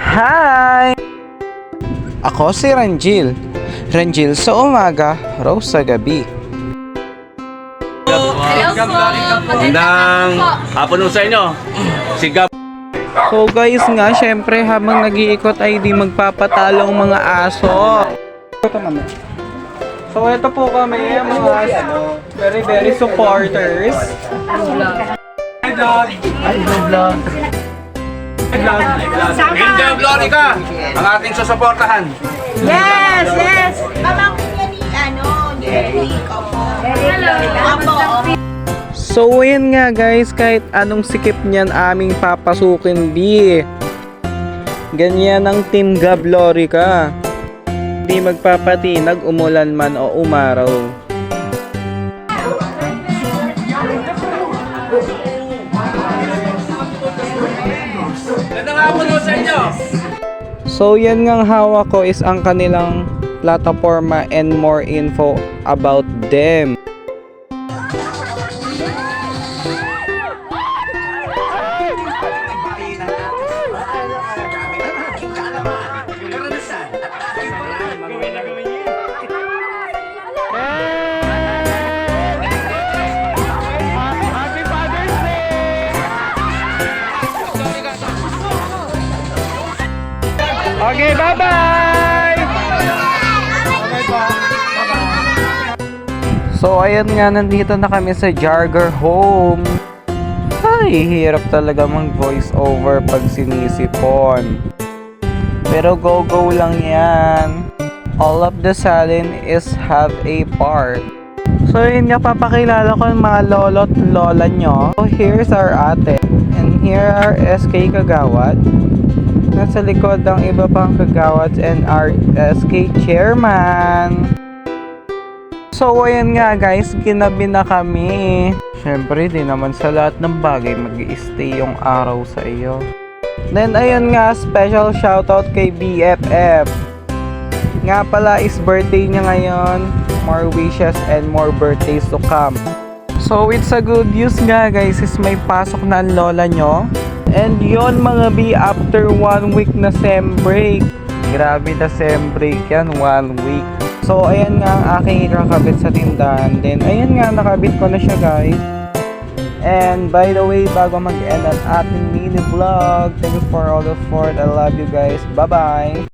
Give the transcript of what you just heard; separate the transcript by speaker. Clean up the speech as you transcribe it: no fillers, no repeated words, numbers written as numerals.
Speaker 1: Hi! Ako si Ranjil. Ranjil sa umaga, Rose sa gabi.
Speaker 2: Hello po!
Speaker 3: Magandang hapon sa inyo. Si Gab.
Speaker 1: So guys nga, syempre habang nag-iikot ay di magpapatalo ang mga aso. So ito po kami, mga very supporters.
Speaker 3: Linda Florica, ang ating susuportahan.
Speaker 2: Yes!
Speaker 4: Mama ko niya ni, Derek, opo. Opo.
Speaker 1: So yun nga guys, kahit anong sikip niyan aming papasukin di. Ganyan ang Team Gab Lorica. Di magpapatinag umulan man o umaraw.
Speaker 3: Magandang hapon sa inyo.
Speaker 1: So yan ngang hawak ko is ang kanilang plataforma and more info about them. Okay, bye-bye! So, ayan nga, nandito na kami sa Jargar Home. Ay, hirap talaga mag-voice over pag sinisipon. Pero go-go lang yan. All of the sudden is have a part. So, yun nga, papakilala ko ang mga lolo't lola nyo. So, here's our ate. And here are SK Kagawad. Nasa likod ang iba pang kagawad and our SK chairman. So ayan nga guys, ginabi na kami. Syempre di naman sa lahat ng bagay mag-i-stay yung araw sa iyo. Then ayun nga, special shoutout kay BFF. Nga pala is birthday niya ngayon. More wishes and more birthdays to come. So it's a good news nga guys, is may pasok na ang lola nyo. And yon mga B, after 1 week na sem break. Grabe na sem break yan, 1 week. So ayan nga ang aking kakabit sa tindahan. Then ayan nga, nakabit ko na siya guys. And by the way, bago mag-end ang ating mini vlog, thank you for all the support. I love you guys. Bye bye.